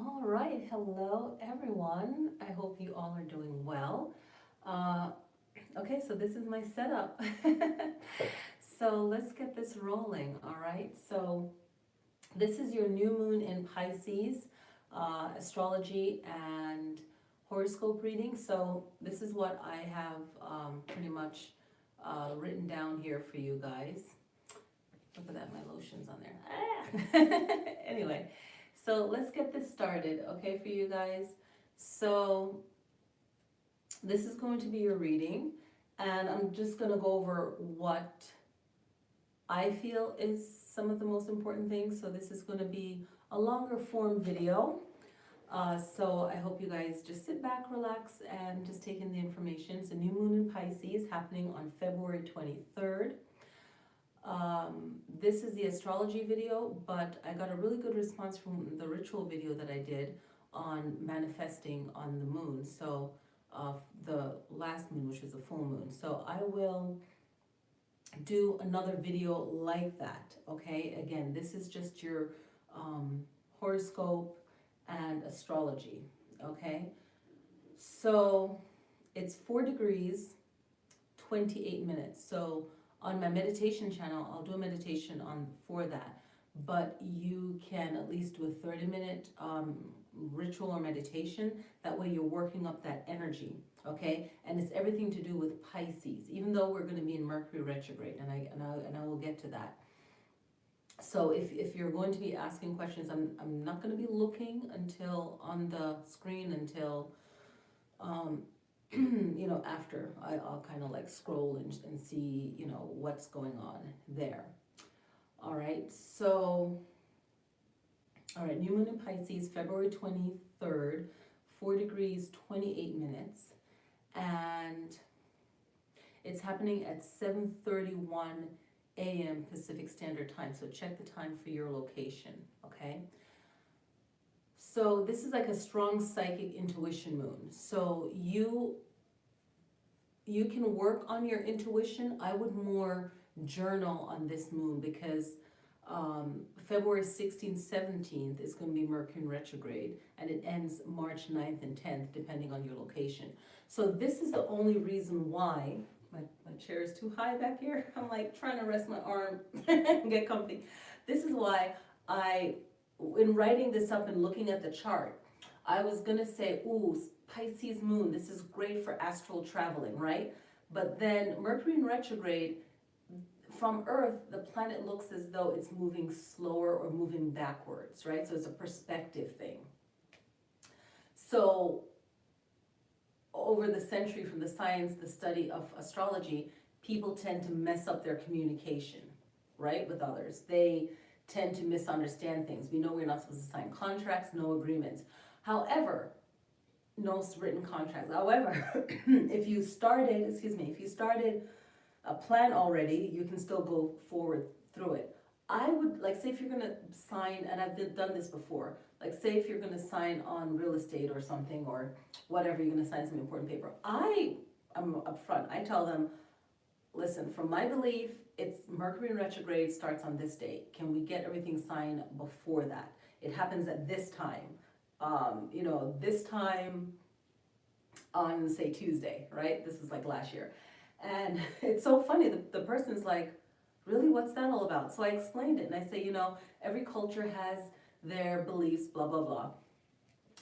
All right, hello everyone. I hope you all are doing well. Uh, okay, so this is my setup. So let's get this rolling, all right? So this is your new moon in Pisces, astrology and horoscope reading. So this is what I have pretty much written down here for you guys. Look at that, my lotion's on there. Anyway, so let's get this started, okay, for you guys. So this is going to be your reading, and I'm just going to go over what I feel is some of the most important things. So this is going to be a longer form video. So I hope you guys just sit back, relax, and just take in the information. It's a new moon in Pisces happening on February 23rd. This is the astrology video, but I got a really good response from the ritual video that I did on manifesting on the moon. So the last moon, which was a full moon. So I will do another video like that, okay? Again, this is just your horoscope and astrology, okay? So it's 4 degrees, 28 minutes. So on my meditation channel, I'll do a meditation for that, but you can at least do a 30-minute ritual or meditation. That way you're working up that energy, okay? And it's everything to do with Pisces, even though we're going to be in Mercury retrograde, and I will get to that. So if you're going to be asking questions, I'm not going to be looking until on the screen until you know, after I'll kind of like scroll and see, you know, what's going on there. All right, so, all right, new moon in Pisces, February 23rd, 4 degrees, 28 minutes, and it's happening at 7:31 a.m. Pacific Standard Time, so check the time for your location, okay? So this is like a strong psychic intuition moon. So you can work on your intuition. I would more journal on this moon because February 16th, 17th is going to be Mercury in retrograde, and it ends March 9th and 10th, depending on your location. So this is the only reason why, my chair is too high back here. I'm like trying to rest my arm and get comfy. This is why in writing this up and looking at the chart, I was gonna say, ooh, Pisces moon, this is great for astral traveling, right? But then Mercury in retrograde, from Earth, the planet looks as though it's moving slower or moving backwards, right? So it's a perspective thing. So over the century, from the science, the study of astrology, people tend to mess up their communication, right, with others. They tend to misunderstand things. We know we're not supposed to sign contracts, no agreements. However, no written contracts. However, if you started a plan already, you can still go forward through it. I would, like, say if you're gonna sign, and I've done this before, like say if you're gonna sign on real estate or something, or whatever, you're gonna sign some important paper, I'm upfront. I tell them, listen, from my belief, it's Mercury in retrograde starts on this date. Can we get everything signed before that? It happens at this time. You know, this time on, say, Tuesday, right? This was like last year. And it's so funny, the person's like, really, what's that all about? So I explained it, and I say, you know, every culture has their beliefs, blah, blah, blah,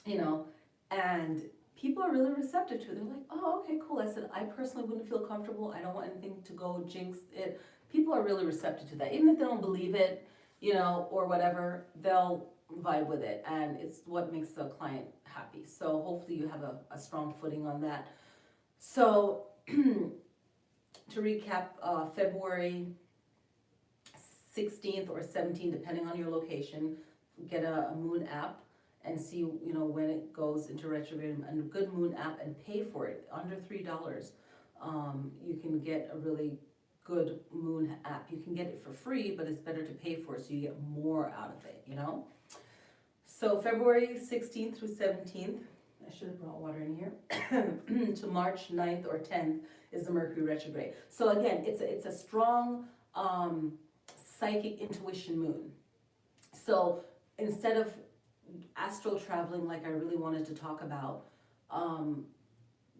you know, and people are really receptive to it. They're like, oh, okay, cool. I said, I personally wouldn't feel comfortable. I don't want anything to go jinx it. People are really receptive to that. Even if they don't believe it, you know, or whatever, they'll vibe with it, and it's what makes the client happy. So hopefully you have a strong footing on that. So to recap, February 16th or 17th, depending on your location, get a moon app and see, you know, when it goes into retrograde, and a good moon app, and pay for it under $3. You can get a really good moon app. You can get it for free, but it's better to pay for it so you get more out of it, you know? So February 16th through 17th, I should have brought water in here, to March 9th or 10th is the Mercury retrograde. So again, it's a strong psychic intuition moon. So instead of astral traveling, like I really wanted to talk about,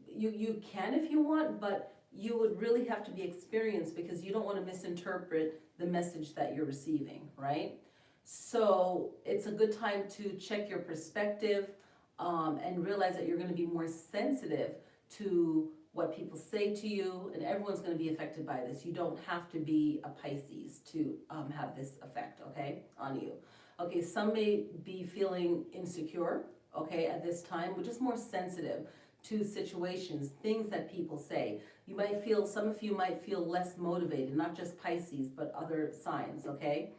you can if you want, but you would really have to be experienced because you don't want to misinterpret the message that you're receiving, right? So it's a good time to check your perspective, and realize that you're going to be more sensitive to what people say to you, and everyone's going to be affected by this. You don't have to be a Pisces to have this effect, okay, on you. Okay, some may be feeling insecure, okay, at this time, which is more sensitive to situations, things that people say. You might feel, some of you might feel less motivated, not just Pisces, but other signs, okay?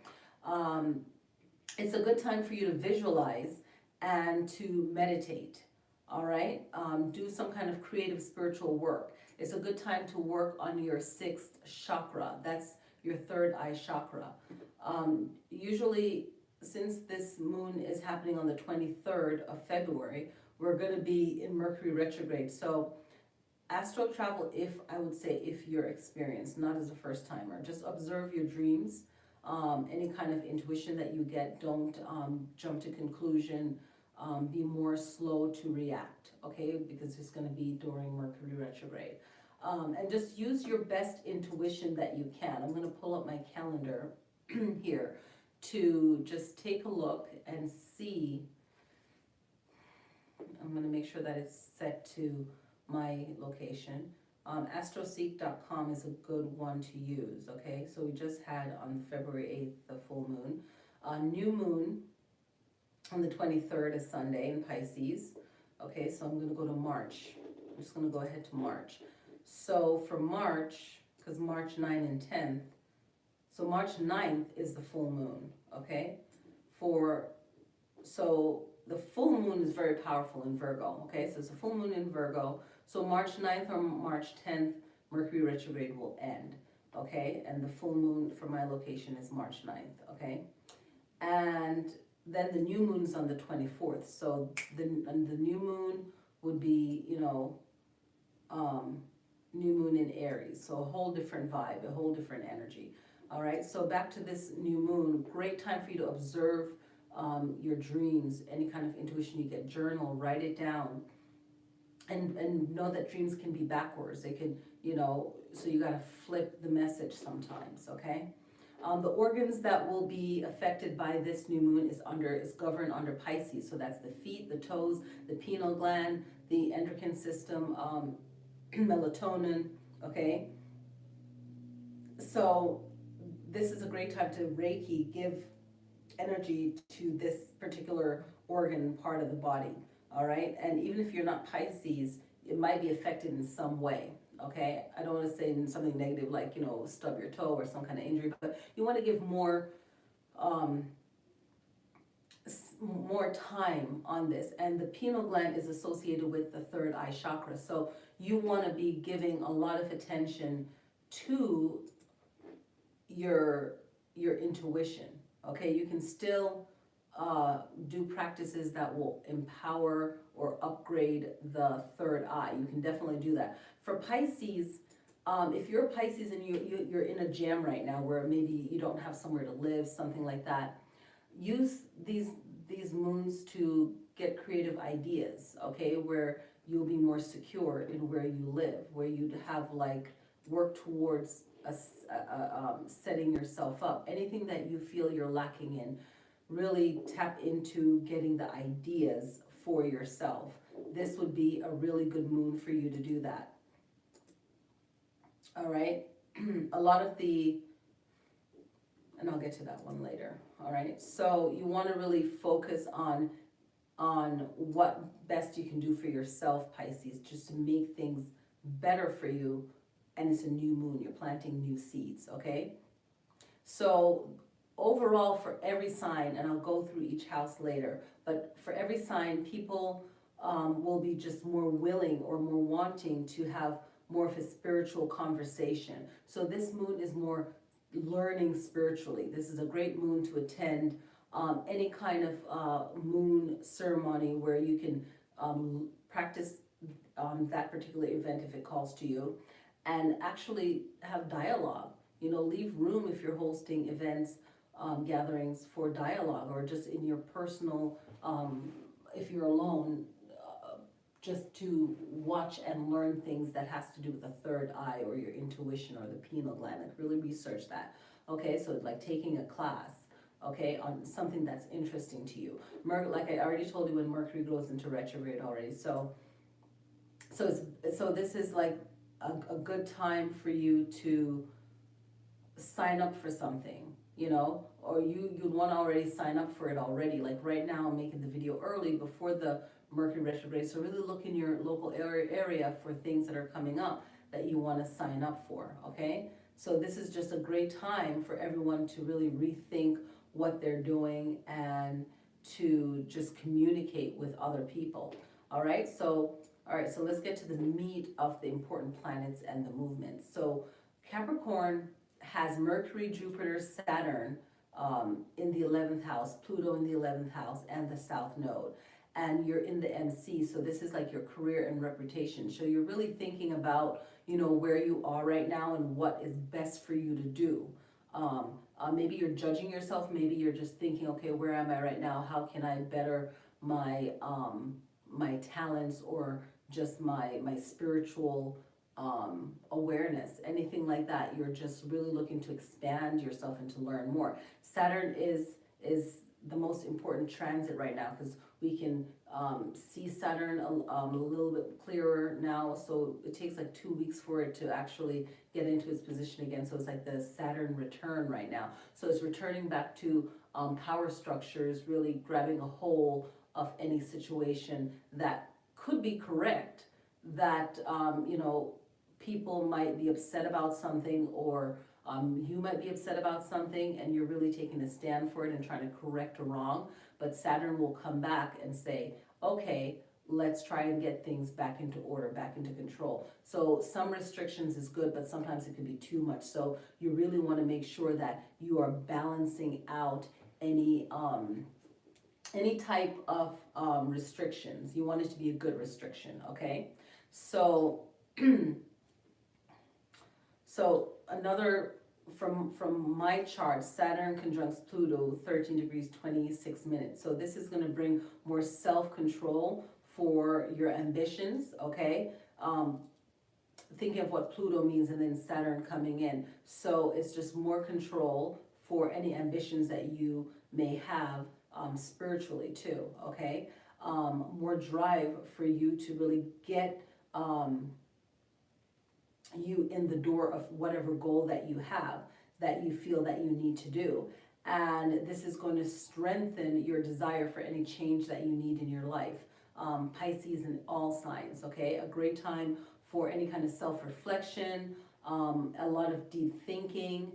It's a good time for you to visualize and to meditate, all right? Do some kind of creative spiritual work. It's a good time to work on your 6th chakra. That's your 3rd eye chakra. Usually, since this moon is happening on the 23rd of February, we're going to be in Mercury retrograde. So astral travel, I would say if you're experienced, not as a first timer, just observe your dreams. Any kind of intuition that you get, don't jump to conclusion. Be more slow to react, okay? Because it's going to be during Mercury retrograde. And just use your best intuition that you can. I'm going to pull up my calendar here to just take a look and see. I'm going to make sure that it's set to my location. Astroseek.com is a good one to use, okay? So we just had on February 8th the full moon. New moon on the 23rd is Sunday in Pisces. Okay, so I'm going to go to March. I'm just going to go ahead to March. So for March, because March 9 and 10th, so March 9th is the full moon, okay? So the full moon is very powerful in Virgo, okay? So it's a full moon in Virgo. So March 9th or March 10th, Mercury retrograde will end, okay? And the full moon for my location is March 9th, okay? And then the new moon's on the 24th. So the new moon would be, new moon in Aries. So a whole different vibe, a whole different energy. All right, so back to this new moon, great time for you to observe your dreams, any kind of intuition you get, journal, write it down. And know that dreams can be backwards. They can, so you got to flip the message sometimes, okay? The organs that will be affected by this new moon is governed under Pisces. So that's the feet, the toes, the pineal gland, the endocrine system, melatonin, okay? So this is a great time to Reiki, give energy to this particular organ part of the body. All right, and even if you're not Pisces, it might be affected in some way, okay? I don't want to say something negative like, stub your toe or some kind of injury, but you want to give more time on this. And the pineal gland is associated with the 3rd eye chakra, so you want to be giving a lot of attention to your intuition, okay? You can still do practices that will empower or upgrade the 3rd eye. You can definitely do that. For Pisces, if you're a Pisces and you're in a jam right now where maybe you don't have somewhere to live, something like that, use these moons to get creative ideas, okay, where you'll be more secure in where you live, where you'd have work towards setting yourself up. Anything that you feel you're lacking in, really tap into getting the ideas for yourself. This would be a really good moon for you to do that. All right, a lot of and I'll get to that one later. All right, so you want to really focus on what best you can do for yourself, Pisces, just to make things better for you. And it's a new moon, you're planting new seeds, okay? So overall, for every sign, and I'll go through each house later, but for every sign, people will be just more willing or more wanting to have more of a spiritual conversation. So this moon is more learning spiritually. This is a great moon to attend any kind of moon ceremony where you can practice that particular event if it calls to you, and actually have dialogue. Leave room if you're hosting events, gatherings for dialogue, or just in your personal if you're alone, just to watch and learn things that has to do with the third eye or your intuition or the pineal gland. Like really research that. Okay, so like taking a class, okay, on something that's interesting to you. Like I already told you, when Mercury goes into retrograde already. So this is like a good time for you to sign up for something, you know, or you'd want to already sign up for it already. Like right now, I'm making the video early before the Mercury retrograde, so really look in your local area for things that are coming up that you want to sign up for, okay? So this is just a great time for everyone to really rethink what they're doing and to just communicate with other people. All right, so let's get to the meat of the important planets and the movements. So Capricorn has Mercury, Jupiter, Saturn in the 11th house, Pluto in the 11th house, and the South Node. And you're in the MC, so this is like your career and reputation. So you're really thinking about, you know, where you are right now and what is best for you to do. Maybe you're judging yourself. Maybe you're just thinking, okay, where am I right now? How can I better my my talents or just my spiritual awareness, anything like that. You're just really looking to expand yourself and to learn more. Saturn is the most important transit right now, because we can see Saturn a little bit clearer now. So it takes like 2 weeks for it to actually get into its position again. So it's like the Saturn return right now. So it's returning back to power structures, really grabbing a hold of any situation that could be correct, that you know, people might be upset about something, or you might be upset about something, and you're really taking a stand for it and trying to correct a wrong. But Saturn will come back and say, okay, let's try and get things back into order, back into control. So some restrictions is good, but sometimes it can be too much. So you really want to make sure that you are balancing out any type of restrictions. You want it to be a good restriction, okay? So so another, from my chart, Saturn conjuncts Pluto, 13 degrees, 26 minutes. So this is going to bring more self-control for your ambitions, okay? Thinking of what Pluto means, and then Saturn coming in. So it's just more control for any ambitions that you may have spiritually too, okay? More drive for you to really get you in the door of whatever goal that you have, that you feel that you need to do. And this is going to strengthen your desire for any change that you need in your life. Pisces in all signs, okay? A great time for any kind of self-reflection, a lot of deep thinking,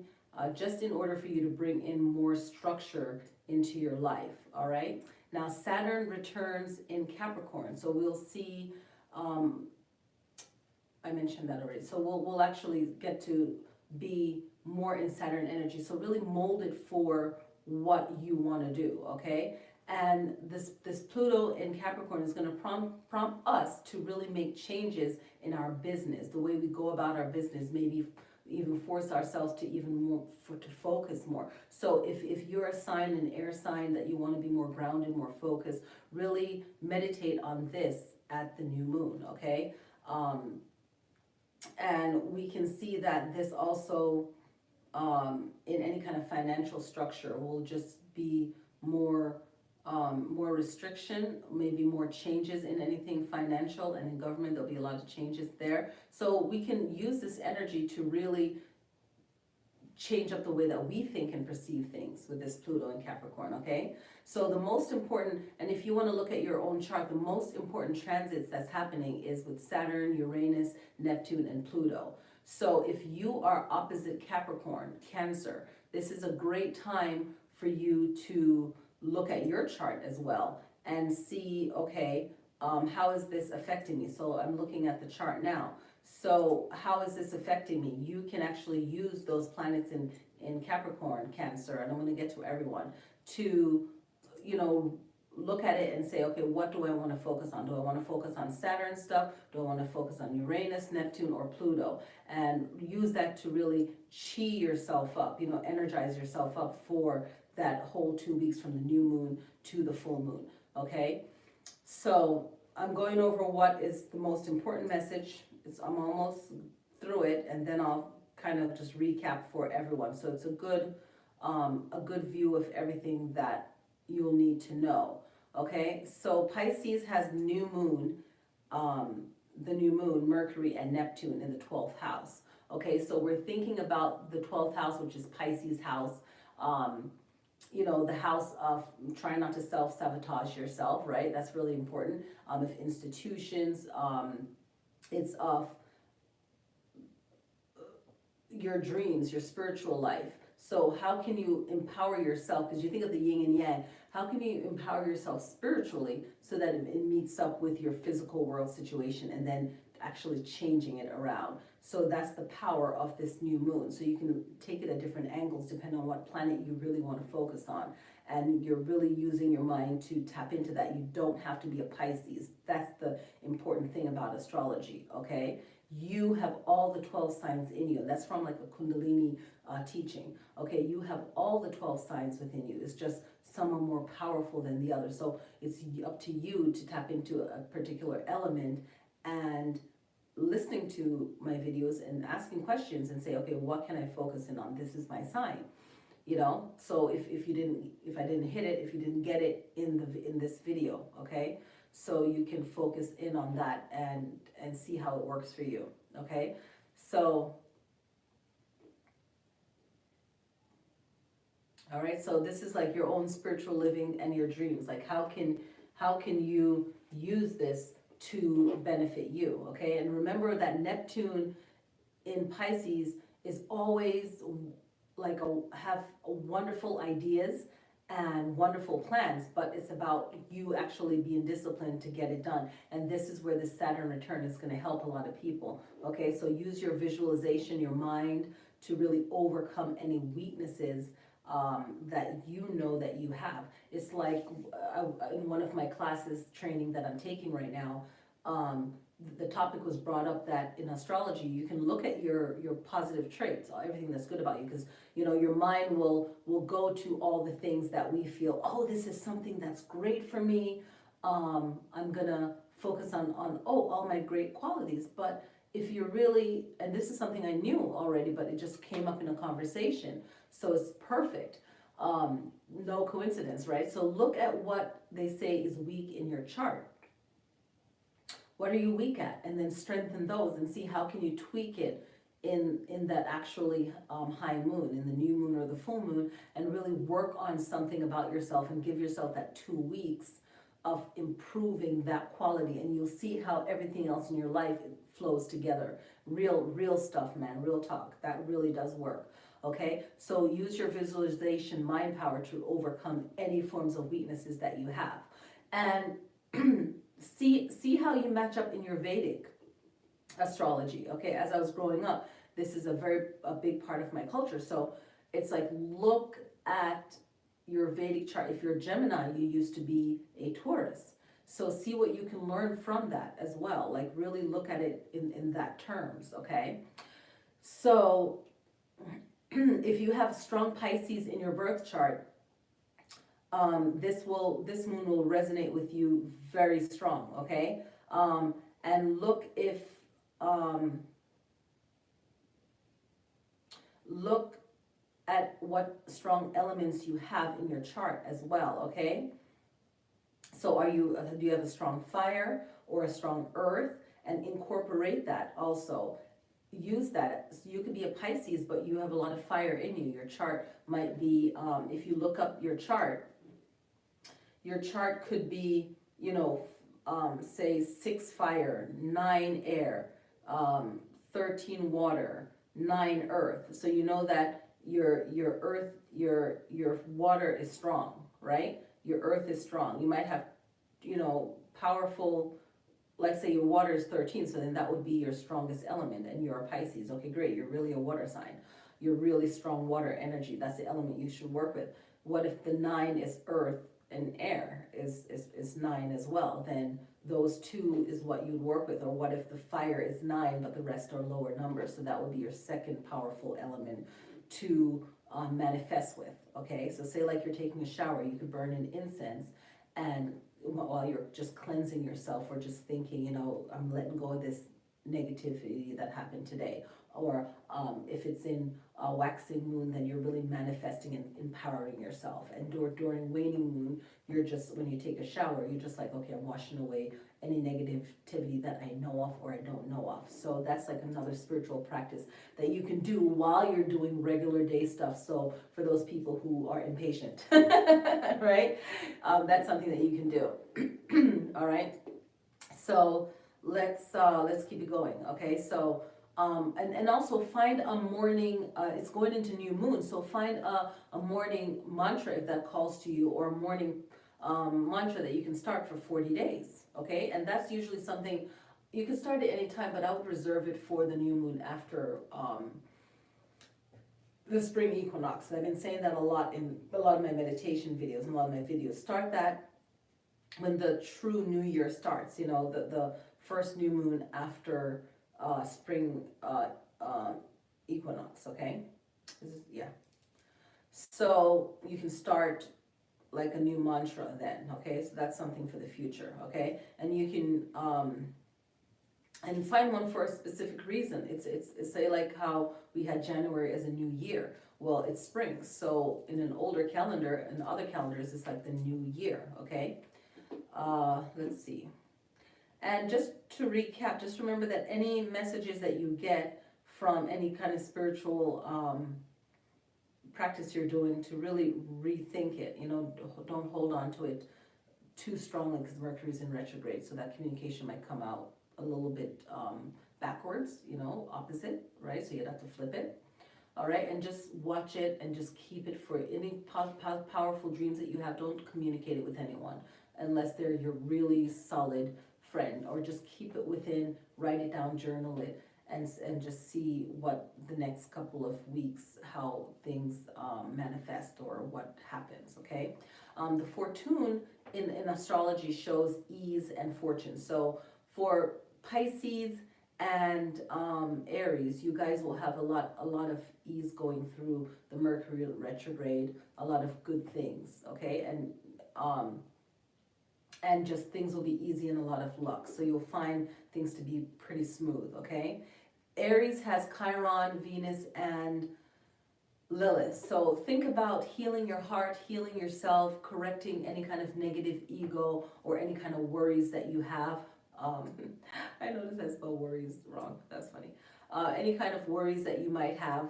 just in order for you to bring in more structure into your life, all right? Now, Saturn returns in Capricorn, so we'll see, I mentioned that already. So we'll actually get to be more in Saturn energy. So really mold it for what you want to do, okay? And this Pluto in Capricorn is going to prompt us to really make changes in our business, the way we go about our business, maybe even force ourselves to even more to focus more. So if you're a sign, an air sign, that you want to be more grounded, more focused, really meditate on this at the new moon, okay? And we can see that this also, in any kind of financial structure, will just be more restriction, maybe more changes in anything financial, and in government there'll be a lot of changes there. So we can use this energy to really change up the way that we think and perceive things with this Pluto in Capricorn, okay? So the most important, and if you want to look at your own chart, the most important transits that's happening is with Saturn, Uranus, Neptune, and Pluto. So if you are opposite Capricorn, Cancer, this is a great time for you to look at your chart as well and see, okay, how is this affecting me? So I'm looking at the chart now. So how is this affecting me? You can actually use those planets in Capricorn, Cancer, and I'm going to get to everyone, to, you know, look at it and say, okay, what do I want to focus on? Do I want to focus on Saturn stuff? Do I want to focus on Uranus, Neptune, or Pluto? And use that to really chi yourself up, you know, energize yourself up for that whole 2 weeks from the new moon to the full moon. okay? So I'm going over what is the most important message. I'm almost through it, and then I'll kind of just recap for everyone. So it's a good view of everything that you'll need to know. Okay, so Pisces has new moon, the new moon, Mercury and Neptune in the 12th house. Okay, so we're thinking about the 12th house, which is Pisces house. The house of trying not to self-sabotage yourself, right? That's really important. If institutions, it's of your dreams, your spiritual life. So how can you empower yourself? Because you think of the yin and yang. How can you empower yourself spiritually so that it meets up with your physical world situation and then actually changing it around? So that's the power of this new moon. So you can take it at different angles depending on what planet you really want to focus on. And you're really using your mind to tap into that. You don't have to be a Pisces. That's the important thing about astrology, okay? You have all the 12 signs in you. That's from like a Kundalini teaching. Okay, you have all the 12 signs within you. It's just some are more powerful than the other. So it's up to you to tap into a particular element and listening to my videos and asking questions and say, okay, what can I focus in on? This is my sign. So if I didn't hit it, if you didn't get it in this video, okay? So you can focus in on that and see how it works for you, okay? So, all right, so this is like your own spiritual living and your dreams. Like how can you use this to benefit you, okay? And remember that Neptune in Pisces is always like have wonderful ideas and wonderful plans, but it's about you actually being disciplined to get it done. And this is where the Saturn return is going to help a lot of people. Okay, so use your visualization, your mind, to really overcome any weaknesses that you know that you have. It's like in one of my classes training that I'm taking right now, the topic was brought up that in astrology you can look at your positive traits, everything that's good about you, because your mind will go to all the things that we feel, oh, this is something that's great for me. I'm gonna focus on all my great qualities. But if you're really, and this is something I knew already, but it just came up in a conversation, so it's perfect. No coincidence, right? So look at what they say is weak in your chart. What are you weak at? And then strengthen those and see how can you tweak it in that actually high moon, in the new moon or the full moon, and really work on something about yourself and give yourself that 2 weeks of improving that quality, and you'll see how everything else in your life flows together. Real stuff, man, real talk. That really does work. Okay, so use your visualization mind power to overcome any forms of weaknesses that you have. And see how you match up in your Vedic astrology. Okay, as I was growing up, this is a big part of my culture. So it's like, look at your Vedic chart. If you're a Gemini, you used to be a Taurus. So see what you can learn from that as well. Like really look at it in that terms, okay? So if you have strong Pisces in your birth chart, this moon will resonate with you very strong, okay? And look at what strong elements you have in your chart as well, okay? So do you have a strong fire or a strong earth? And incorporate that also. Use that. So you could be a Pisces, but you have a lot of fire in you. Your chart might be, if you look up your chart could be, say 6 fire, 9 air, 13 water, 9 earth. So you know that your earth, your water is strong, right? Your earth is strong. You might have, powerful, like say your water is 13, so then that would be your strongest element, and you're a Pisces. Okay, great, you're really a water sign. You're really strong water energy. That's the element you should work with. What if the 9 is earth and air is 9 as well? Then those 2 is what you'd work with. Or what if the fire is 9 but the rest are lower numbers? So that would be your second powerful element to manifest with. Okay, so say like you're taking a shower, you could burn an incense, and while you're just cleansing yourself, or just thinking, you know, I'm letting go of this negativity that happened today. Or if it's in a waxing moon, then you're really manifesting and empowering yourself. And during waning moon, you're just, when you take a shower, you're just like, okay, I'm washing away any negativity that I know of or I don't know of. So that's like another spiritual practice that you can do while you're doing regular day stuff. So for those people who are impatient, right? That's something that you can do. All right. So let's keep it going. Okay. So and also find a morning, it's going into new moon, so find a morning mantra if that calls to you, or a morning mantra that you can start for 40 days, okay? And that's usually something, you can start at any time, but I would reserve it for the new moon after the spring equinox. And I've been saying that a lot in a lot of my meditation videos and a lot of my videos. Start that when the true new year starts, you know, the first new moon after spring equinox, okay? Yeah. So you can start like a new mantra then, okay? So that's something for the future, okay? And you can and find one for a specific reason. It's say like how we had January as a new year. Well, it's spring, so in an older calendar and other calendars, it's like the new year, okay? Let's see. And just to recap, just remember that any messages that you get from any kind of spiritual practice you're doing, to really rethink it. You know, don't hold on to it too strongly, because Mercury's in retrograde, so that communication might come out a little bit backwards, you know, opposite, right? So you'd have to flip it. All right, and just watch it and just keep it for any powerful dreams that you have. Don't communicate it with anyone unless they're your really solid friend, or just keep it within, write it down, journal it, and just see what the next couple of weeks, how things manifest or what happens, okay? The fortune in astrology shows ease and fortune. So for Pisces and Aries, you guys will have a lot of ease going through the Mercury retrograde, a lot of good things, okay? And just things will be easy and a lot of luck. So you'll find things to be pretty smooth, okay? Aries has Chiron, Venus, and Lilith. So think about healing your heart, healing yourself, correcting any kind of negative ego or any kind of worries that you have. I noticed I spelled worries wrong. That's funny. Any kind of worries that you might have,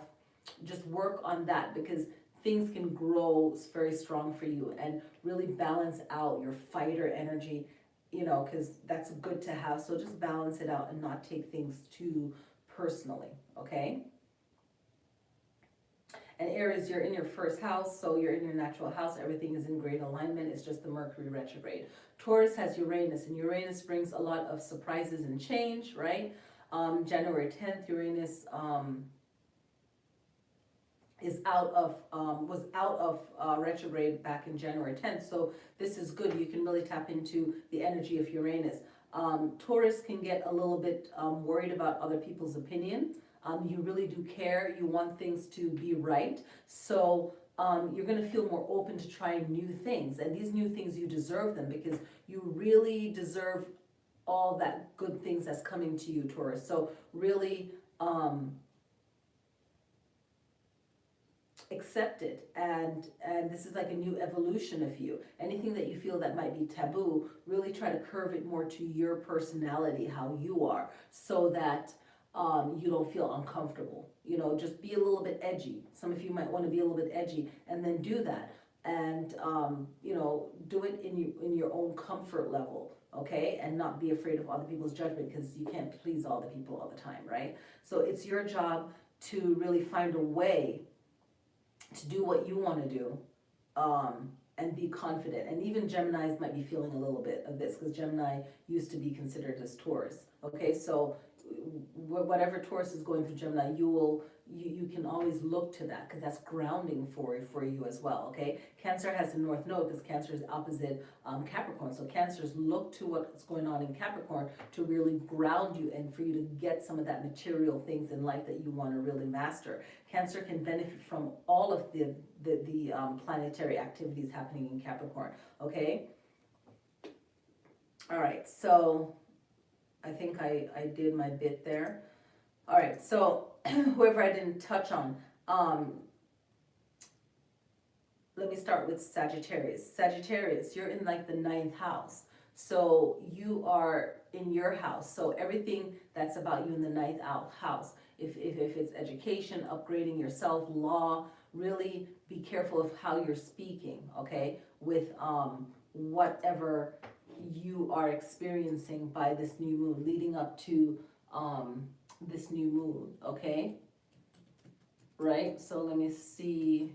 just work on that, because things can grow very strong for you, and really balance out your fighter energy, you know, because that's good to have. So just balance it out and not take things too personally, okay? And Aries, you're in your first house, so you're in your natural house. Everything is in great alignment. It's just the Mercury retrograde. Taurus has Uranus, and Uranus brings a lot of surprises and change, right? January 10th, Uranus was out of retrograde back in January 10th. So this is good. You can really tap into the energy of Uranus. Taurus can get a little bit worried about other people's opinion. You really do care. You want things to be right. So you're going to feel more open to trying new things. And these new things, you deserve them, because you really deserve all that good things that's coming to you, Taurus. So really accept it, and this is like a new evolution of you. Anything that you feel that might be taboo, really try to curve it more to your personality, how you are, so that you don't feel uncomfortable. You know, just be a little bit edgy. Some of you might want to be a little bit edgy, and then do that, and you know, do it in your own comfort level, okay? And not be afraid of other people's judgment, because you can't please all the people all the time, right? So it's your job to really find a way to do what you want to do, and be confident. And even Geminis might be feeling a little bit of this, because Gemini used to be considered as Taurus. Okay, so whatever Taurus is going through Gemini, you can always look to that, because that's grounding for you as well. Okay, Cancer has a North Node, because Cancer is opposite Capricorn. So Cancers look to what's going on in Capricorn to really ground you, and for you to get some of that material things in life that you want to really master. Cancer can benefit from all of the planetary activities happening in Capricorn. Okay. All right, so I think I did my bit there. All right, so whoever I didn't touch on, let me start with Sagittarius. Sagittarius, you're in like the ninth house. So you are in your house. So everything that's about you in the ninth house, if it's education, upgrading yourself, law, really be careful of how you're speaking, okay? With whatever you are experiencing by this new moon, leading up to this new moon, okay? Right? So let me see.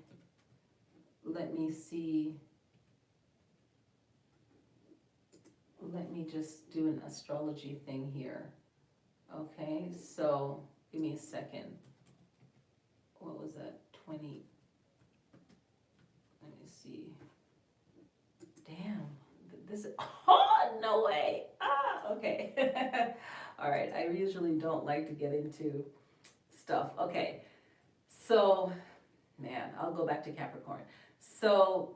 Let me just do an astrology thing here. Okay, so give me a second. What was that? 20. Let me see. Damn. This is, oh, no way. Ah, okay. All right, I usually don't like to get into stuff. Okay, so, man, I'll go back to Capricorn. So,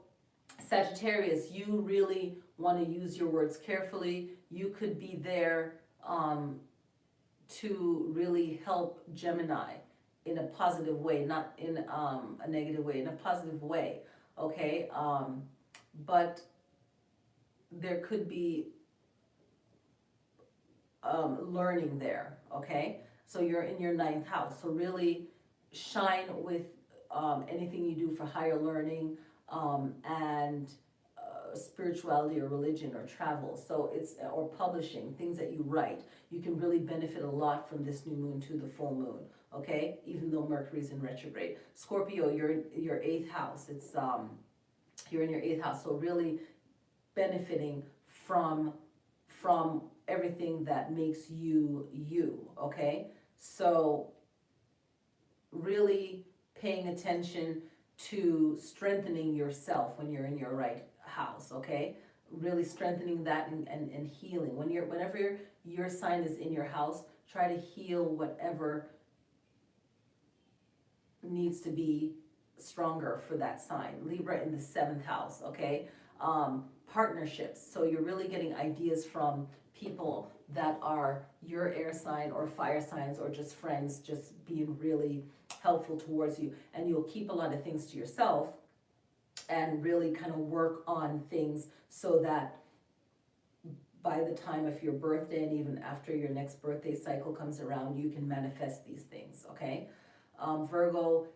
Sagittarius, you really want to use your words carefully. You could be there to really help Gemini in a positive way, not in a negative way, in a positive way, okay? But there could be learning there, okay? So you're in your ninth house, so really shine with anything you do for higher learning, and spirituality or religion or travel. So it's, or publishing, things that you write. You can really benefit a lot from this new moon to the full moon, okay? Even though Mercury's in retrograde. Scorpio, you're in your eighth house. It's you're in your eighth house, so really benefiting from everything that makes you you, okay? So really paying attention to strengthening yourself when you're in your right house, okay? Really strengthening that and healing. Whenever your sign is in your house, try to heal whatever needs to be stronger for that sign. Libra in the seventh house, okay? Partnerships. So you're really getting ideas from people that are your air sign or fire signs, or just friends, just being really helpful towards you. And you'll keep a lot of things to yourself and really kind of work on things so that by the time of your birthday and even after your next birthday cycle comes around, you can manifest these things, okay? Virgo,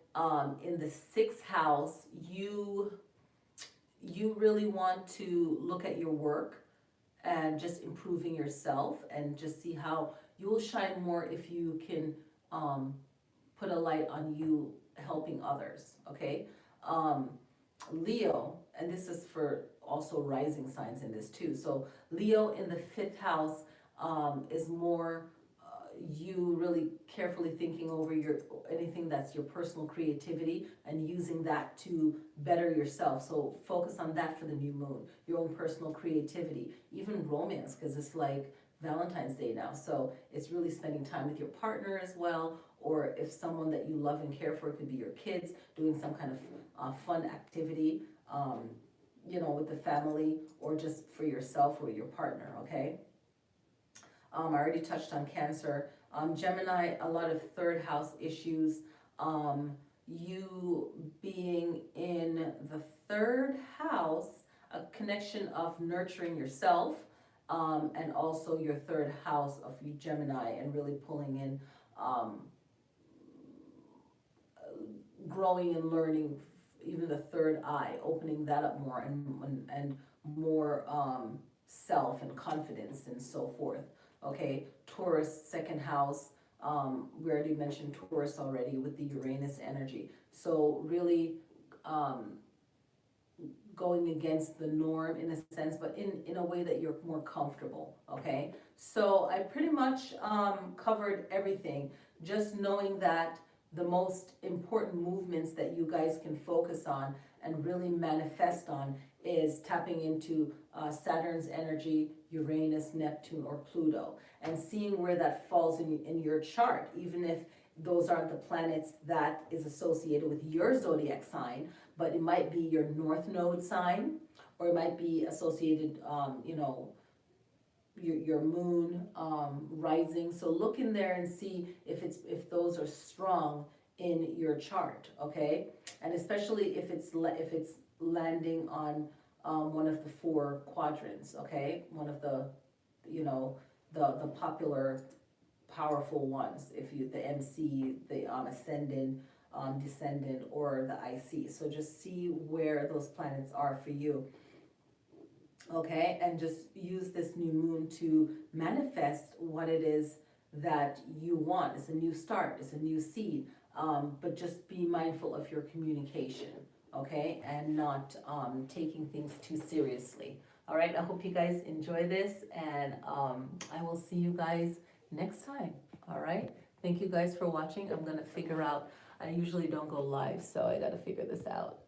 in the sixth house, you really want to look at your work and just improving yourself, and just see how you will shine more if you can put a light on you helping others, okay? Leo, and this is for also rising signs in this too. So Leo in the fifth house is more you really carefully thinking over anything that's your personal creativity and using that to better yourself. So focus on that for the new moon, your own personal creativity, even romance, because it's like Valentine's Day now. So it's really spending time with your partner as well, or if someone that you love and care for, it could be your kids, doing some kind of fun activity, with the family, or just for yourself or your partner, okay? I already touched on Cancer. Gemini, a lot of third house issues. You being in the third house, a connection of nurturing yourself, and also your third house of Gemini, and really pulling in growing and learning, even the third eye, opening that up more and more self and confidence and so forth. Okay, Taurus, second house, we already mentioned Taurus already with the Uranus energy. So really going against the norm in a sense, but in a way that you're more comfortable, okay? So I pretty much covered everything, just knowing that the most important movements that you guys can focus on and really manifest on is tapping into Saturn's energy, Uranus, Neptune, or Pluto, and seeing where that falls in your chart, even if those aren't the planets that is associated with your zodiac sign, but it might be your north node sign, or it might be associated, your moon, rising. So look in there and see if those are strong in your chart, okay? And especially if it's landing on one of the 4 quadrants, okay? One of the, you know, the popular powerful ones, if you, the MC, the ascendant, descendant, or the IC. So just see where those planets are for you, okay? And just use this new moon to manifest what it is that you want. It's a new start, it's a new seed, but just be mindful of your communication, okay? And not taking things too seriously. All right, I hope you guys enjoy this, and I will see you guys next time. All right, thank you guys for watching. I'm gonna figure out, I usually don't go live, so I gotta figure this out.